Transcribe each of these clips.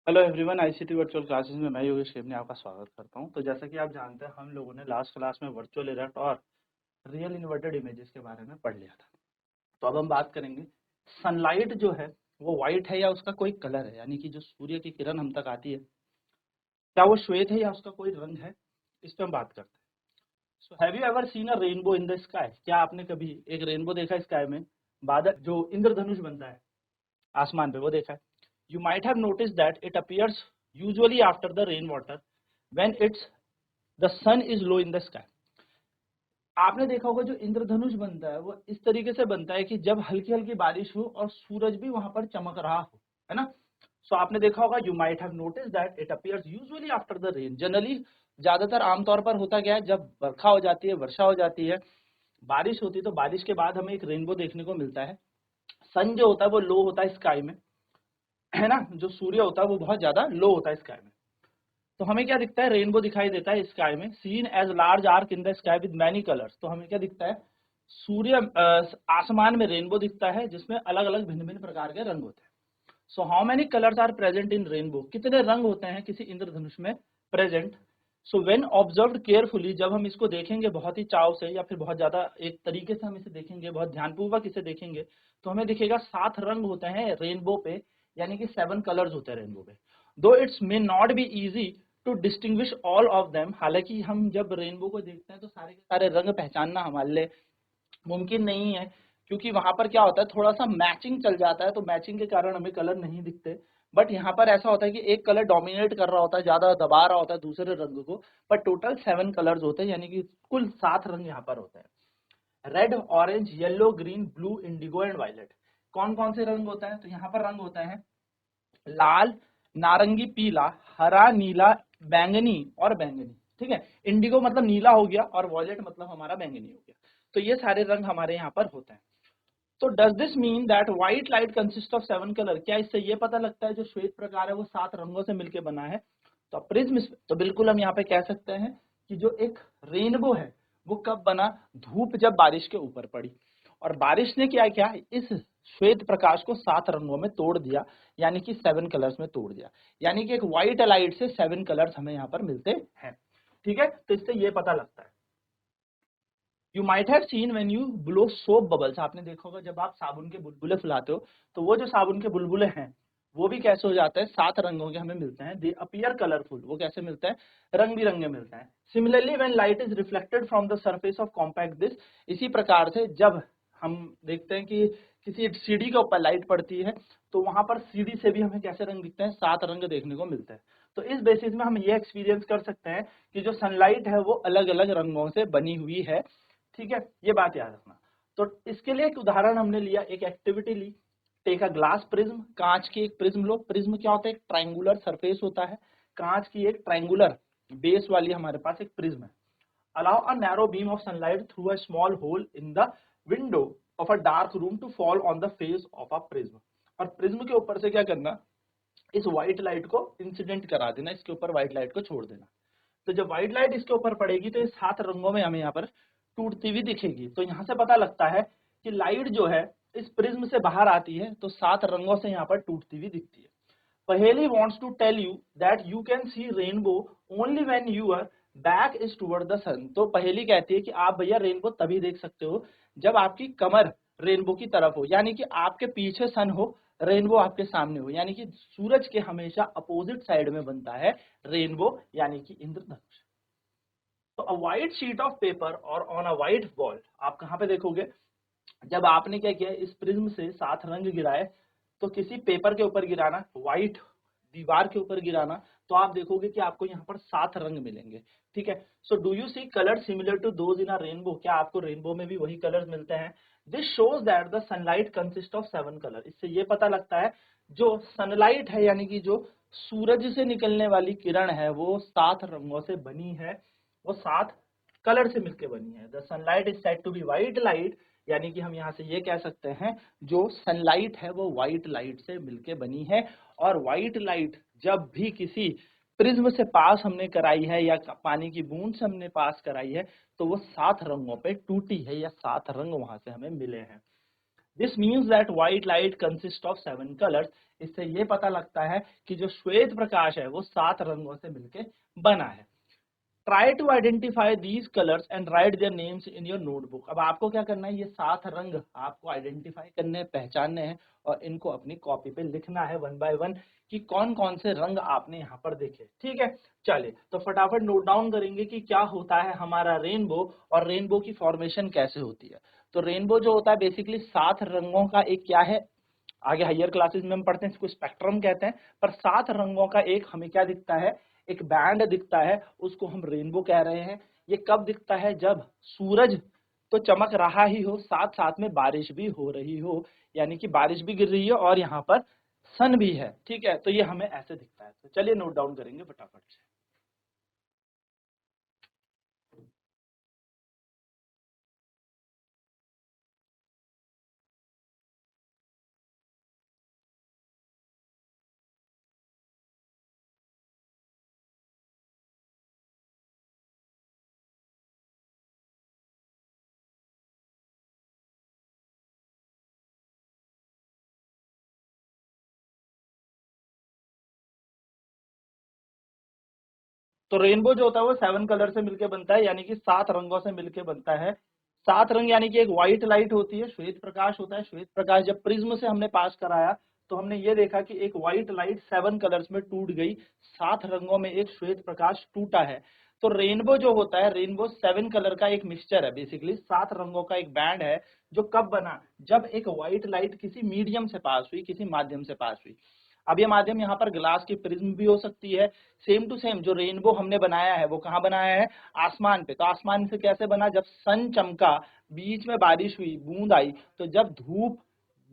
Hello everyone, ICT virtual classes में मैं योगेश खेमने आपका स्वागत करता हूं। तो जैसा कि आप जानते हैं, हम लोगों ने लास्ट क्लास में वर्चुअल इरेक्ट और रियल इन्वर्टेड इमेजेस के बारे में पढ़ लिया था। तो अब हम बात करेंगे सनलाइट जो है वो वाइट है या उसका कोई कलर है, यानी कि जो सूर्य की किरण हम तक आती है क्या वो श्वेत है या उसका कोई रंग है, इस पर हम बात करते हैं। So have you ever seen a rainbow in the sky? क्या आपने कभी एक रेनबो देखा स्काई में? बादल जो इंद्रधनुष बनता है आसमान पे, वो देखा है? You might have noticed that it appears usually after the rainwater when the sun is low in the sky. आपने देखा होगा जो इंद्रधनुष बनता है वो इस तरीके से बनता है कि जब हल्की हल्की बारिश हो और सूरज भी वहां पर चमक रहा हो, है ना? सो आपने देखा होगा, you might have notice that it appears usually after the rain. Generally ज्यादातर आमतौर पर होता क्या है, जब बरखा हो जाती है, वर्षा हो जाती है, बारिश होती है, तो बारिश के बाद हमें एक रेनबो देखने को मिलता है। सन जो होता है वो लो होता है स्काई में, है ना? जो सूर्य होता है वो बहुत ज्यादा लो होता है स्काई में। तो हमें क्या दिखता है? रेनबो दिखाई देता है स्काई में, seen as large arc in the sky with many colours. तो हमें क्या दिखता है? सूर्य आसमान में रेनबो दिखता है जिसमें अलग अलग भिन्न भिन्न प्रकार के रंग होते हैं। So how many colours are present in rainbow? कितने रंग होते हैं किसी इंद्रधनुष में present? So when observed carefully, जब हम इसको देखेंगे बहुत ही चाव से या फिर बहुत ज्यादा एक तरीके से हम इसे देखेंगे, बहुत ध्यानपूर्वक इसे देखेंगे, तो हमें दिखेगा 7 रंग होते हैं रेनबो पे, यानी कि 7 कलर्स होते हैं रेनबो पे। Though it's may not be easy to distinguish all of them, हालांकि हम जब रेनबो को देखते हैं तो सारे के सारे रंग पहचानना हमारे लिए मुमकिन नहीं है, क्योंकि वहां पर क्या होता है, थोड़ा सा मैचिंग चल जाता है, तो मैचिंग के कारण हमें कलर नहीं दिखते। बट यहाँ पर ऐसा होता है कि एक कलर डोमिनेट कर रहा होता है, ज्यादा दबा रहा होता है दूसरे रंग को, पर टोटल 7 कलर्स होते हैं, यानी कि कुल 7 रंग यहाँ पर होते हैं। Red, orange, yellow, green, blue, indigo and violet. कौन कौन से रंग होता है? तो यहाँ पर रंग होता है लाल, नारंगी, पीला, हरा, नीला, बैंगनी और बैंगनी। ठीक है, इंडिगो मतलब नीला हो गया और वॉयलेट मतलब हमारा बैंगनी हो गया। तो ये सारे रंग हमारे यहाँ पर होते हैं। तो does this mean that white light consist of 7 colour? क्या इससे ये पता लगता है जो श्वेत प्रकार है वो 7 रंगों से मिलकर बना है? तो प्रिज्म, तो बिल्कुल हम यहाँ पे कह सकते हैं कि जो एक रेनबो है वो कब बना? धूप जब बारिश के ऊपर पड़ी और बारिश ने क्या किया, इस श्वेत प्रकाश को 7 रंगों में तोड़ दिया, यानी कि 7 कलर्स में तोड़ दिया। यानी कि एक व्हाइट लाइट से 7 कलर्स हमें यहाँ पर मिलते हैं। ठीक है, तो इससे ये पता लगता है। You might have seen when you blow soap bubbles. आपने देखा होगा जब आप साबुन के बुलबुले फुलाते हो तो वो जो साबुन के बुलबुले हैं वो भी कैसे हो जाते हैं? 7 रंगों के हमें मिलते हैं। They appear colourful. वो कैसे मिलते हैं? रंग बिरंगे मिलते हैं। Similarly when light is reflected from the surface of compact disc, इसी प्रकार से जब हम देखते हैं कि किसी सीढ़ी के ऊपर लाइट पड़ती है तो वहां पर सीढ़ी से भी हमें कैसे रंग दिखते हैं? 7 रंग देखने को मिलते हैं। तो इस बेसिस में हम ये एक्सपीरियंस कर सकते हैं कि जो सनलाइट है वो अलग अलग रंगों से बनी हुई है। ठीक है, ये बात याद रखना। तो इसके लिए एक उदाहरण हमने लिया, एक एक्टिविटी ली। टेक अ ग्लास प्रिज्म, कांच की एक प्रिज्म लो। प्रिज्म क्या होता है? एक ट्रायंगुलर सरफेस होता है, कांच की एक ट्रायंगुलर बेस वाली हमारे पास एक प्रिज्म है। Allow a narrow beam of sunlight through a small hole in the window of a dark room to fall on the face of a prism. और प्रिज्म के ऊपर से क्या करना? इस व्हाइट लाइट को इंसिडेंट करा देना, इसके ऊपर व्हाइट लाइट को छोड़ देना। तो जब व्हाइट लाइट इसके ऊपर पड़ेगी तो ये 7 रंगों में हमें यहाँ पर टूटती हुई दिखेगी। तो यहाँ से पता लगता है कि लाइट जो है इस प्रिज्म से बाहर आती है तो 7 रंगों से यहाँ पर टूटती हुई दिखती है। पहेली wants to tell you that you can see rainbow only when your back is toward the sun। तो पहेली कहती है कि आप भैया रेनबो तभी देख सकते हो जब आपकी कमर रेनबो की तरफ हो, यानी कि आपके पीछे सन हो, रेनबो आपके सामने हो, यानी कि सूरज के हमेशा अपोजिट साइड में बनता है रेनबो, यानी कि इंद्रधनुष। तो अ व्हाइट शीट ऑफ पेपर और ऑन अ व्हाइट बॉल, आप कहाँ पे देखोगे? जब आपने क्या किया, इस प्रिज्म से 7 रंग गिराए, तो किसी पेपर के ऊपर गिराना, व्हाइट दीवार के ऊपर गिराना, तो आप देखोगे कि आपको यहाँ पर 7 रंग मिलेंगे। ठीक है, so do you see colour similar to those in a rainbow? क्या आपको रेनबो में भी वही कलर्स मिलते हैं? This shows that the sunlight consist of 7 colour. इससे ये पता लगता है जो सनलाइट है, यानी कि जो सूरज से निकलने वाली किरण है, वो 7 रंगों से बनी है, वो 7 कलर से मिलकर बनी है। The sunlight is said to be white light, यानी कि हम यहाँ से ये कह सकते हैं जो सनलाइट है वो व्हाइट लाइट से मिलके बनी है। और व्हाइट लाइट जब भी किसी प्रिज्म से पास हमने कराई है या पानी की बूंद से हमने पास कराई है तो वो 7 रंगों पे टूटी है या 7 रंग वहां से हमें मिले हैं। This means that white light consist of 7 colours. इससे ये पता लगता है कि जो श्वेत प्रकाश है वो 7 रंगों से मिलकर बना है। Try to identify these colours and write their names in your notebook. अब आपको क्या करना है, ये 7 रंग आपको आइडेंटिफाई करने हैं, पहचानने हैं और इनको अपनी कॉपी पे लिखना है वन बाय वन कि कौन कौन से रंग आपने यहाँ पर देखे। ठीक है, चलिए तो फटाफट नोट डाउन करेंगे कि क्या होता है हमारा रेनबो और रेनबो की फॉर्मेशन कैसे होती है। तो रेनबो जो होता है बेसिकली 7 रंगों का एक क्या है, आगे हायर क्लासेस में हम पढ़ते हैं इसको स्पेक्ट्रम कहते हैं, पर 7 रंगों का एक हमें क्या दिखता है, एक बैंड दिखता है, उसको हम रेनबो कह रहे हैं। ये कब दिखता है, जब सूरज तो चमक रहा ही हो, साथ साथ में बारिश भी हो रही हो, यानी कि बारिश भी गिर रही है और यहाँ पर सन भी है। ठीक है, तो ये हमें ऐसे दिखता है। तो चलिए नोट डाउन करेंगे फटाफट से। तो रेनबो जो होता है वो 7 कलर से मिलके बनता है, यानी कि 7 रंगों से मिलके बनता है। 7 रंग यानी कि एक व्हाइट लाइट होती है, श्वेत प्रकाश होता है। श्वेत प्रकाश जब प्रिज्म से हमने पास कराया तो हमने ये देखा कि एक व्हाइट लाइट 7 कलर्स में टूट गई, 7 रंगों में एक श्वेत प्रकाश टूटा है। तो रेनबो जो होता है, रेनबो 7 कलर का एक मिक्सचर है, बेसिकली 7 रंगों का एक बैंड है, जो कब बना, जब एक व्हाइट लाइट किसी मीडियम से पास हुई, किसी माध्यम से पास हुई। अब ये माध्यम यहाँ पर ग्लास की प्रिज्म भी हो सकती है। सेम टू सेम जो रेनबो हमने बनाया है वो कहाँ बनाया है, आसमान पे। तो आसमान से कैसे बना, जब सन चमका, बीच में बारिश हुई, बूंद आई, तो जब धूप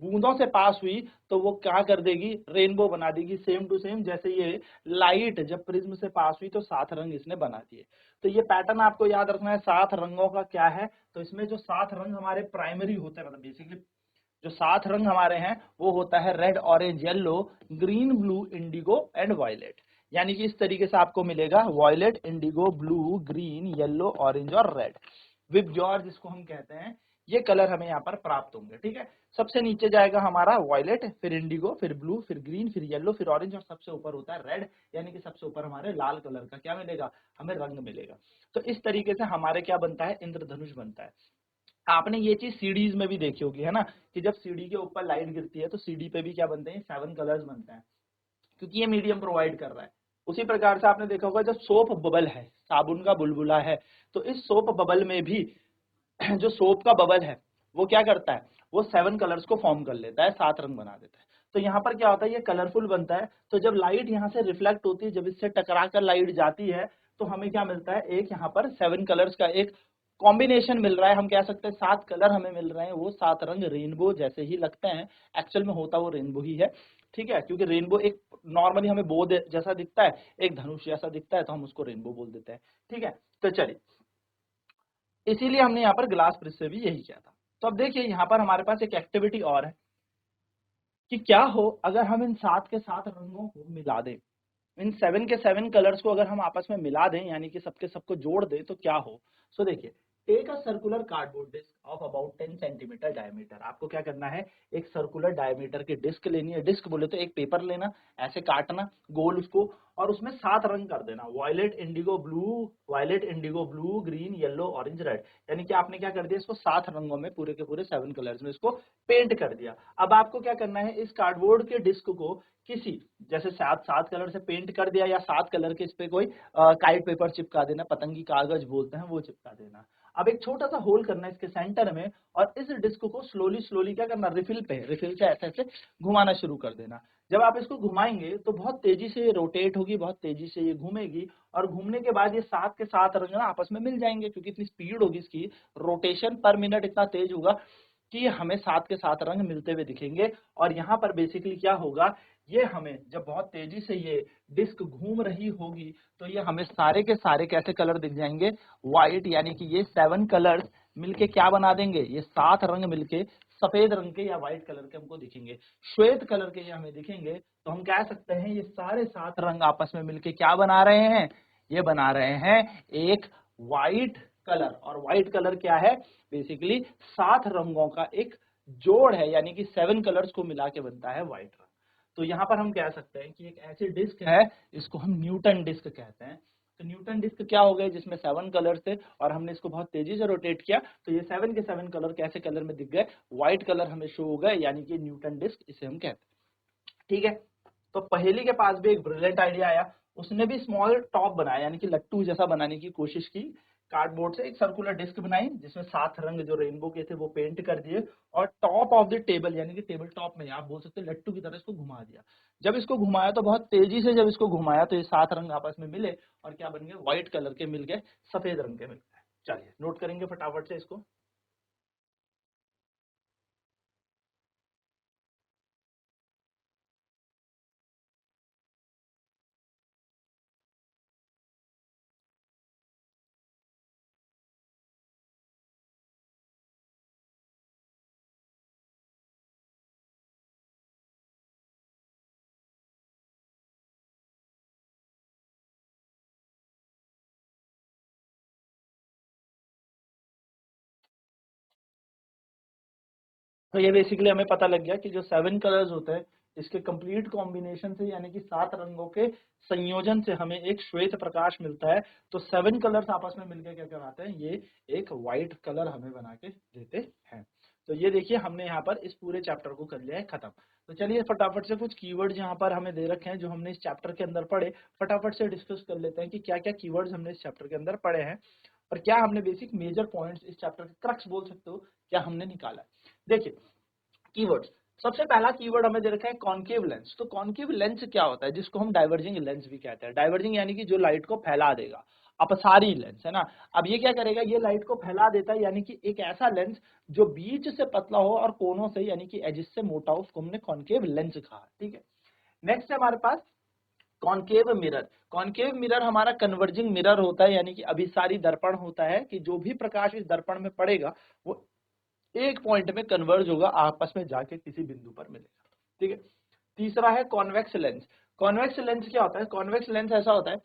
बूंदों से पास हुई तो वो क्या कर देगी, रेनबो बना देगी। सेम टू सेम जैसे ये लाइट जब प्रिज्म से पास हुई तो 7 रंग इसने बना दिए। तो ये पैटर्न आपको याद रखना है, 7 रंगों का क्या है। तो इसमें जो 7 रंग हमारे प्राइमरी होते हैं, मतलब बेसिकली जो 7 रंग हमारे हैं वो होता है red, orange, yellow, green, blue, indigo and violet. यानी कि इस तरीके से आपको मिलेगा violet, indigo, blue, green, yellow, orange और रेड। विबग्योर जिसको हम कहते हैं, ये कलर हमें यहाँ पर प्राप्त होंगे। ठीक है, सबसे नीचे जाएगा हमारा वायलेट, फिर इंडिगो, फिर ब्लू, फिर ग्रीन, फिर येलो, फिर ऑरेंज और सबसे ऊपर होता है रेड, यानी कि सबसे ऊपर हमारे लाल कलर का क्या मिलेगा, हमें रंग मिलेगा। तो इस तरीके से हमारे क्या बनता है, इंद्रधनुष बनता है। आपने ये चीज सीडीज में भी देखी होगी, है ना, कि जब सीडी के ऊपर लाइट गिरती है तो सीडी पे भी क्या बनते हैं, 7 कलर्स बनते हैं, क्योंकि ये मीडियम प्रोवाइड कर रहा है। उसी प्रकार से आपने देखा होगा जब सोप बबल है, साबुन का बुलबुला है, तो इस सोप बबल में भी जो सोप का बबल है वो क्या करता है, वो 7 कलर्स को फॉर्म कर लेता है, 7 रंग बना देता है। तो यहाँ पर क्या होता है, ये कलरफुल बनता है। तो जब लाइट यहाँ से रिफ्लेक्ट होती है, जब इससे टकरा कर लाइट जाती है, तो हमें क्या मिलता है, एक यहाँ पर 7 कलर्स का एक कॉम्बिनेशन मिल रहा है। हम कह सकते हैं 7 कलर हमें मिल रहे हैं, वो 7 रंग रेनबो जैसे ही लगते हैं, एक्चुअल में होता वो रेनबो ही है। ठीक है, क्योंकि रेनबो एक नॉर्मली हमें बो जैसा दिखता है, एक धनुष जैसा दिखता है, तो हम उसको रेनबो बोल देते हैं। ठीक है, तो चलिए, इसीलिए हमने यहाँ पर ग्लास ब्रिज से भी यही किया था। तो अब देखिए यहाँ पर हमारे पास एक एक्टिविटी और है कि क्या हो अगर हम इन 7 के 7 रंगों को मिला दें, इन 7 के 7 कलर्स को अगर हम आपस में मिला दें, यानी कि सबके सबको जोड़ दें, तो क्या हो। सो देखिए, take a circular cardboard disc of about 10 centimetre diameter. आपको क्या करना है, एक सर्कुलर डायमीटर की डिस्क लेनी है। डिस्क बोले तो एक पेपर लेना, ऐसे काटना गोल उसको, और उसमें 7 रंग कर देना, violet, indigo, blue, violet, indigo, blue, green, yellow, orange, red. यानी कि आपने क्या कर दिया, इसको 7 रंगों में पूरे के पूरे 7 कलर्स में इसको पेंट कर दिया। अब आपको क्या करना है, इस कार्डबोर्ड के डिस्क को किसी, जैसे 7 कलर से पेंट कर दिया, या 7 कलर के इस पे कोई काइट पेपर चिपका देना, पतंगी कागज बोलते हैं, वो चिपका देना। अब एक छोटा सा होल करना है इसके सेंटर में, और इस डिस्क को स्लोली स्लोली क्या करना, रिफिल से ऐसे ऐसे घुमाना शुरू कर देना। जब आप इसको घुमाएंगे तो बहुत तेजी से ये रोटेट होगी, बहुत तेजी से ये घूमेगी, और घूमने के बाद ये 7 के 7 रंग ना आपस में मिल जाएंगे, क्योंकि इतनी स्पीड होगी इसकी, रोटेशन पर मिनट इतना तेज होगा कि हमें 7 के 7 रंग मिलते हुए दिखेंगे। और यहाँ पर बेसिकली क्या होगा, ये हमें जब बहुत तेजी से ये डिस्क घूम रही होगी तो ये हमें सारे के सारे कैसे कलर दिख जाएंगे, व्हाइट, यानी कि ये 7 कलर्स मिलके क्या बना देंगे, ये 7 रंग मिलके सफेद रंग के या व्हाइट कलर के हमको दिखेंगे, श्वेत कलर के ये हमें दिखेंगे। तो हम कह सकते हैं ये सारे 7 रंग आपस में मिलके क्या बना रहे हैं, ये बना रहे हैं एक व्हाइट कलर। और व्हाइट कलर क्या है, बेसिकली 7 रंगों का एक जोड़ है, यानी कि 7 कलर्स को मिला के बनता है व्हाइट रंग। तो यहाँ पर हम कह सकते हैं कि एक ऐसी डिस्क है, इसको हम न्यूटन डिस्क कहते हैं। तो न्यूटन डिस्क क्या हो गए, जिसमें 7 कलर थे और हमने इसको बहुत तेजी से रोटेट किया तो ये 7 के 7 कलर कैसे कलर में दिख गए, व्हाइट कलर हमें शो हो गए, यानी कि न्यूटन डिस्क इसे हम कहते हैं। ठीक है, तो पहेली के पास भी एक ब्रिलियंट आइडिया आया, उसने भी स्मॉल टॉप बनाया, यानी कि लट्टू जैसा बनाने की कोशिश की। कार्डबोर्ड से एक सर्कुलर डिस्क बनाई जिसमें 7 रंग जो रेनबो के थे वो पेंट कर दिए, और टॉप ऑफ द टेबल यानी कि टेबल टॉप में आप बोल सकते हैं लट्टू की तरह इसको घुमा दिया। जब इसको घुमाया तो बहुत तेजी से जब इसको घुमाया तो ये 7 रंग आपस में मिले और क्या बन गए, व्हाइट कलर के मिल गए, सफेद रंग के मिल गए। चलिए नोट करेंगे फटाफट से इसको। तो ये बेसिकली हमें पता लग गया कि जो 7 कलर्स होते हैं इसके कंप्लीट कॉम्बिनेशन से, यानी कि 7 रंगों के संयोजन से हमें एक श्वेत प्रकाश मिलता है। तो 7 कलर्स आपस में मिलकर क्या कराते हैं, ये एक व्हाइट कलर हमें बना के देते हैं। तो ये देखिए हमने यहाँ पर इस पूरे चैप्टर को कर लिया है खत्म। तो चलिए फटाफट से कुछ कीवर्ड्स यहाँ पर हमें दे रखे हैं जो हमने इस चैप्टर के अंदर पढ़े, फटाफट से डिस्कस कर लेते हैं कि क्या क्या कीवर्ड्स हमने इस चैप्टर के अंदर पढ़े हैं और क्या हमने बेसिक मेजर पॉइंट्स इस चैप्टर के क्रक्स बोल सकते हो क्या हमने निकाला है। देखिए कीवर्ड्स, सबसे पहला कीवर्ड हमें दे रखा है कॉन्केव लेंस। तो कॉन्केव लेंस क्या होता है, जिसको हम डाइवर्जिंग लेंस भी कहते हैं। डाइवर्जिंग यानी कि जो लाइट को फैला देगा, अपसारी लेंस है ना। अब ये क्या करेगा, ये लाइट को फैला देता है, यानी कि एक ऐसा लेंस जो बीच से पतला हो और कोनों से यानी कि एजिस से मोटा हो, उसको हमने कॉन्केव लेंस कहा। ठीक है, नेक्स्ट है हमारे पास कॉन्केव मिरर। कॉन्केव मिरर हमारा कन्वर्जिंग मिरर होता है, यानी कि अभिसारी दर्पण होता है कि जो भी प्रकाश इस दर्पण में पड़ेगा वो एक पॉइंट में कन्वर्ज होगा, आपस में जाके किसी बिंदु पर मिलेगा। ठीक है, तीसरा है कॉन्वेक्स लेंस। कॉन्वेक्स लेंस क्या होता है, कॉन्वेक्स लेंस ऐसा होता है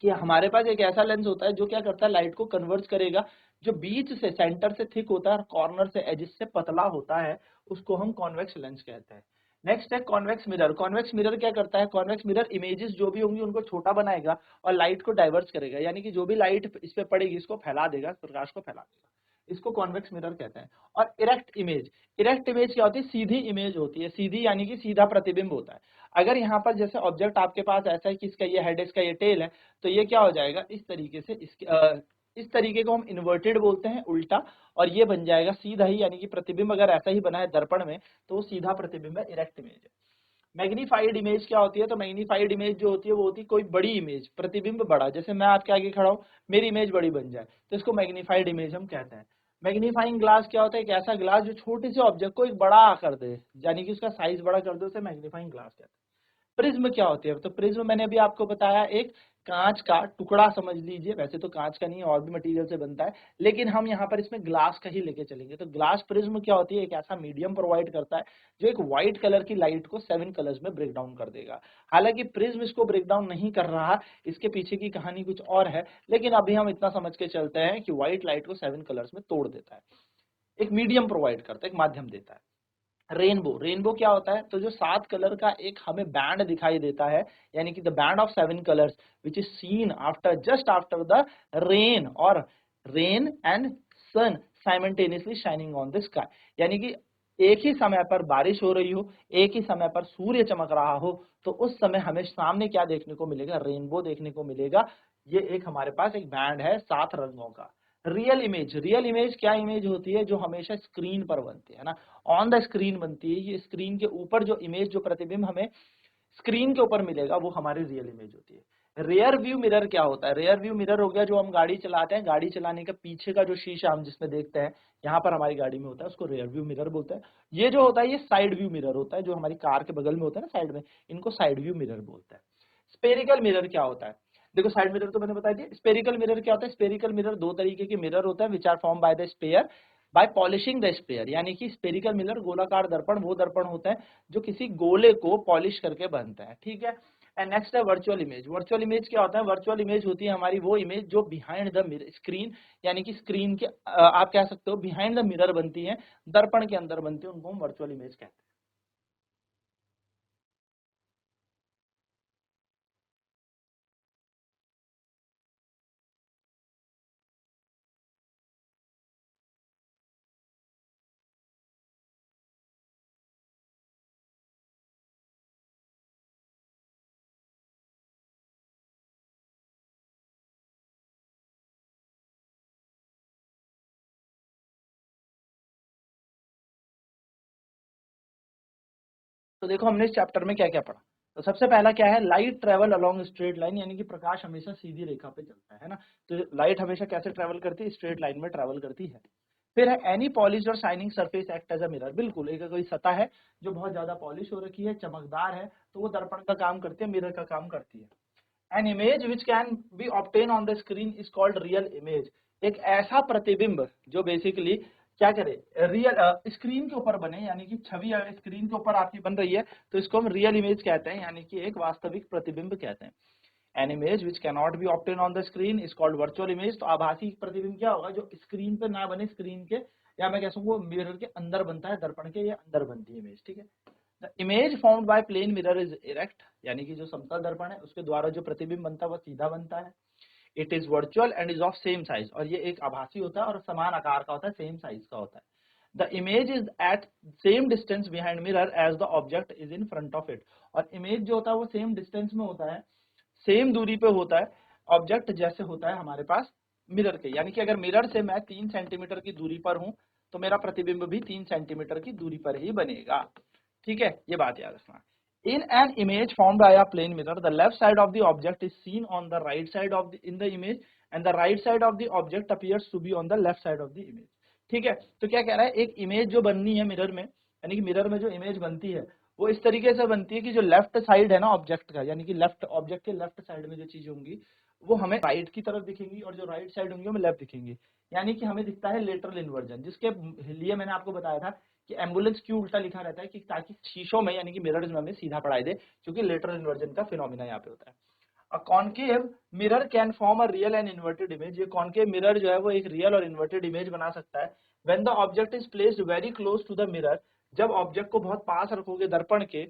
कि हमारे पास एक ऐसा लेंस होता है जो क्या करता है, लाइट को कन्वर्ज करेगा, जो बीच से सेंटर से थिक होता है और कॉर्नर से एजिस से पतला होता है, उसको हम कॉन्वेक्स लेंस कहते हैं। नेक्स्ट है कॉन्वेक्स मिरर। कॉन्वेक्स मिरर क्या करता है, कॉन्वेक्स मिरर इमेजेस जो भी होंगी उनको छोटा बनाएगा और लाइट को डाइवर्स करेगा, यानी कि जो भी लाइट इस पे पड़ेगी इसको फैला देगा, प्रकाश को फैला देगा, इसको कॉन्वेक्स मिरर कहते हैं। और इरेक्ट इमेज, इरेक्ट इमेज क्या होती है, सीधी इमेज होती है, सीधी यानी कि सीधा प्रतिबिंब होता है। अगर यहाँ पर जैसे ऑब्जेक्ट आपके पास ऐसा है कि इसका ये हेड है, इसका ये टेल है, तो ये क्या हो जाएगा इस तरीके से, इस तरीके को हम इन्वर्टेड बोलते हैं, उल्टा, और ये बन जाएगा सीधा ही, यानी कि प्रतिबिंब अगर ऐसा ही बना है दर्पण में तो वो सीधा प्रतिबिंब है, इरेक्ट इमेज है। मैग्नीफाइड इमेज क्या होती है, तो मैग्नीफाइड इमेज जो होती है वो होती है कोई बड़ी इमेज, प्रतिबिंब बड़ा, जैसे मैं आपके आगे खड़ा हूँ मेरी इमेज बड़ी बन जाए तो इसको मैग्नीफाइड इमेज हम कहते हैं। मैग्नीफाइंग ग्लास क्या होता है, एक ऐसा ग्लास जो छोटे से ऑब्जेक्ट को एक बड़ा कर दे, यानी कि उसका साइज बड़ा कर दे, उसे मैग्नीफाइंग ग्लास कहते हैं। प्रिज्म क्या होती है, तो प्रिज्म मैंने अभी आपको बताया एक कांच का टुकड़ा समझ लीजिए, वैसे तो कांच का नहीं है और भी मटेरियल से बनता है, लेकिन हम यहाँ पर इसमें ग्लास का ही लेके चलेंगे। तो ग्लास प्रिज्म क्या होती है, एक ऐसा मीडियम प्रोवाइड करता है जो एक व्हाइट कलर की लाइट को 7 कलर्स में ब्रेक डाउन कर देगा। हालांकि प्रिज्म इसको ब्रेक डाउन नहीं कर रहा, इसके पीछे की कहानी कुछ और है, लेकिन अभी हम इतना समझ के चलते हैं कि व्हाइट लाइट को 7 कलर्स में तोड़ देता है, एक मीडियम प्रोवाइड करता है, एक माध्यम देता है। रेनबो, रेनबो क्या होता है, तो जो 7 कलर का एक हमें बैंड दिखाई देता है, यानी कि the band of 7 colours which is seen after just after the rain, और rain and sun simultaneously shining on the sky, यानी कि एक ही समय पर बारिश हो रही हो, एक ही समय पर सूर्य चमक रहा हो, तो उस समय हमें सामने क्या देखने को मिलेगा, रेनबो देखने को मिलेगा। ये एक हमारे पास एक बैंड है 7 रंगों का। रियल इमेज, रियल इमेज क्या इमेज होती है, जो हमेशा स्क्रीन पर बनती है ना, ऑन द स्क्रीन बनती है, ये स्क्रीन के ऊपर जो इमेज, जो प्रतिबिंब हमें स्क्रीन के ऊपर मिलेगा वो हमारी रियल इमेज होती है। रेयर व्यू मिरर क्या होता है, रेयर व्यू मिरर हो गया जो हम गाड़ी चलाते हैं, गाड़ी चलाने का पीछे का जो शीशा हम जिसमें देखते हैं, यहाँ पर हमारी गाड़ी में होता है, उसको रेयर व्यू मिरर बोलते हैं। ये जो होता है ये साइड व्यू मिरर होता है, जो हमारी कार के बगल में होता है ना साइड में, इनको साइड व्यू मिरर बोलते हैं। स्पेरिकल मिरर क्या होता है, देखो साइड मिरर तो मैंने बता दिया। स्पेरिकल मिरर क्या होता है, स्पेरिकल मिरर दो तरीके के मिरर होता है, which are form by the sphere by polishing the sphere, यानी कि स्पेरिकल मिरर, गोलाकार दर्पण, वो दर्पण होता है जो किसी गोले को पॉलिश करके बनता है। ठीक है, एंड नेक्स्ट है वर्चुअल इमेज। वर्चुअल इमेज क्या होता है? वर्चुअल इमेज होती है हमारी वो इमेज जो बिहाइंड द स्क्रीन, यानी कि स्क्रीन के आप कह सकते हो बिहाइंड द मिरर बनती है, दर्पण के अंदर बनती है, उनको हम वर्चुअल इमेज कहते हैं। तो देखो हमने इस चैप्टर में क्या क्या पढ़ा। तो सबसे पहला क्या है? Light travel along straight line, यानी कि प्रकाश हमेशा सीधी रेखा पे चलता है ना। तो लाइट हमेशा कैसे ट्रेवल करती है? स्ट्रेट लाइन में ट्रेवल करती है। फिर है एनी पॉलिश और shining surface act as a mirror. बिल्कुल, एक कोई सतह है जो बहुत ज्यादा पॉलिश हो रखी है, चमकदार है, तो वो दर्पण का काम करती है, मिरर का काम करती है। An image which can be obtain on the screen is called real image. एक ऐसा प्रतिबिंब जो बेसिकली क्या करे, रियल स्क्रीन के ऊपर बने, यानी कि छवि अगर स्क्रीन के ऊपर आपकी बन रही है तो इसको हम रियल इमेज कहते हैं, यानी कि एक वास्तविक प्रतिबिंब कहते हैं। An image which can not be obtain on the screen is called virtual image. तो आभासी प्रतिबिंब क्या होगा? जो स्क्रीन पे ना बने, स्क्रीन के या मैं कह सकूँ मिरर के अंदर बनता है, दर्पण के या अंदर बनती है इमेज, ठीक है। The image formed by plane mirror is erect, यानी कि जो समतल दर्पण है उसके द्वारा जो प्रतिबिंब बनता है वो सीधा बनता है। It is virtual and is of same size, और ये एक आभासी होता है और समान आकार का होता है, सेम साइज का होता है। The image is at same distance behind mirror as the object is in front of it. और इमेज जो होता है वो सेम डिस्टेंस में होता है, सेम दूरी पे होता है ऑब्जेक्ट जैसे होता है हमारे पास मिरर के। यानी कि अगर मिरर से मैं 3 सेंटीमीटर की दूरी पर हूं तो मेरा प्रतिबिंब भी 3 सेंटीमीटर की दूरी पर ही बनेगा, ठीक है। ये बात याद रखना। In an image formed by a plane mirror, the left side of the object is seen on the right side of the in the image, and the right side of the object appears to be on the left side of the image. ठीक है। तो क्या कह रहा है? एक image जो बननी है मिरर में, यानी कि मिरर में जो इमेज बनती है वो इस तरीके से बनती है कि जो लेफ्ट साइड है ना ऑब्जेक्ट का, यानी कि लेफ्ट ऑब्जेक्ट के लेफ्ट साइड में जो चीजें होंगी वो हमें राइट की तरफ दिखेंगी, और जो राइट साइड होंगी हमें लेफ्ट दिखेंगी। यानी कि हमें दिखता है लेटरल इन्वर्जन, जिसके लिए मैंने आपको बताया था कि एम्बुलेंस क्यों उल्टा लिखा रहता है, कि ताकि शीशों में यानी कि मिरर्स में हमें सीधा पढ़ाई दे, क्योंकि लेटरल इन्वर्जन का फिनोमिना यहाँ पे होता है। A concave mirror can form a real and inverted image. ये कॉनकेव मिरर जो है वो एक रियल और इन्वर्टेड इमेज बना सकता है। When the object is placed very close to the mirror, जब ऑब्जेक्ट को बहुत पास रखोगे दर्पण के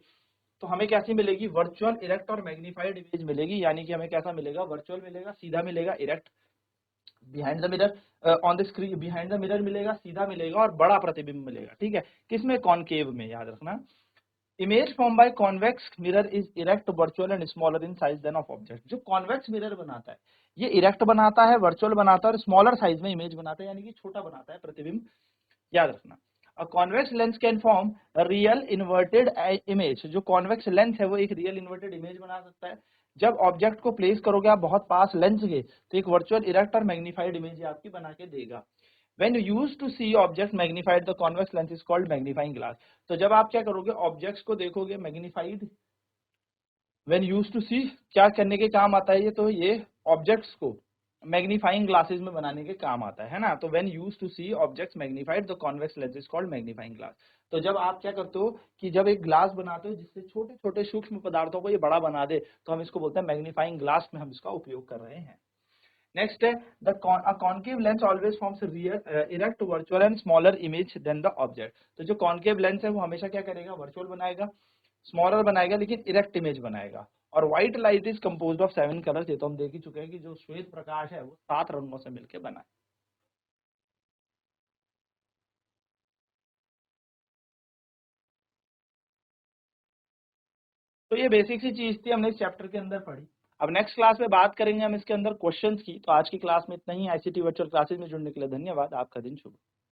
तो हमें कैसी मिलेगी? वर्चुअल, इरेक्ट और मैग्नीफाइड इमेज मिलेगी। यानी कि हमें कैसा मिलेगा? वर्चुअल मिलेगा, सीधा मिलेगा, erect behind the mirror on the screen, behind the mirror मिलेगा, सीधा मिलेगा और बड़ा प्रतिबिंब मिलेगा, ठीक है। किसमें? कॉनकेव में, याद रखना। Image form by convex mirror is erect, virtual and smaller in size than of object. जो कॉन्वेक्स मिरर बनाता है ये इरेक्ट बनाता है, वर्चुअल बनाता है और स्मॉलर साइज में इमेज बनाता है, यानी कि छोटा बनाता है प्रतिबिंब, याद रखना। A convex lens can form real inverted image. जो कॉन्वेक्स लेंस है वो एक रियल इन्वर्टेड इमेज बना सकता है। जब ऑब्जेक्ट को प्लेस करोगे आप बहुत पास लेंस के तो एक वर्चुअल, इरेक्ट और मैग्नीफाइड इमेज आपकी बना के देगा। When you use to see object magnified, the convex lens is called magnifying glass. तो जब आप क्या करोगे? ऑब्जेक्ट्स को देखोगे मैग्नीफाइड, व्हेन यूज टू सी क्या करने के काम आता है? ये तो ये ऑब्जेक्ट्स को मैग्नीफाइंग ग्लासेस में बनाने के काम आता है ना। तो when use to see objects magnified, the convex lens is called magnifying glass. तो जब आप क्या करते हो कि जब एक ग्लास बनाते हो जिससे छोटे छोटे सूक्ष्म पदार्थों को ये बड़ा बना दे, तो हम इसको बोलते हैं मैग्नीफाइंग ग्लास में हम इसका उपयोग कर रहे हैं। नेक्स्ट है the concave lens always forms real erect virtual and smaller image than the object. तो जो कॉन्केव लेंस है वो हमेशा क्या करेगा? वर्चुअल बनाएगा, स्मॉलर बनाएगा, लेकिन इरेक्ट इमेज बनाएगा। और white light is composed of 7 colours. ये तो हम देख ही चुके हैं कि जो श्वेत प्रकाश है वो 7 रंगों से मिलकर बना है। तो ये बेसिक सी चीज थी, हमने इस चैप्टर के अंदर पढ़ी। अब नेक्स्ट क्लास में बात करेंगे हम इसके अंदर क्वेश्चंस की। तो आज की क्लास में इतना ही। आईसीटी वर्चुअल क्लासेस में जुड़ने के लिए धन्यवाद। आपका दिन शुभ।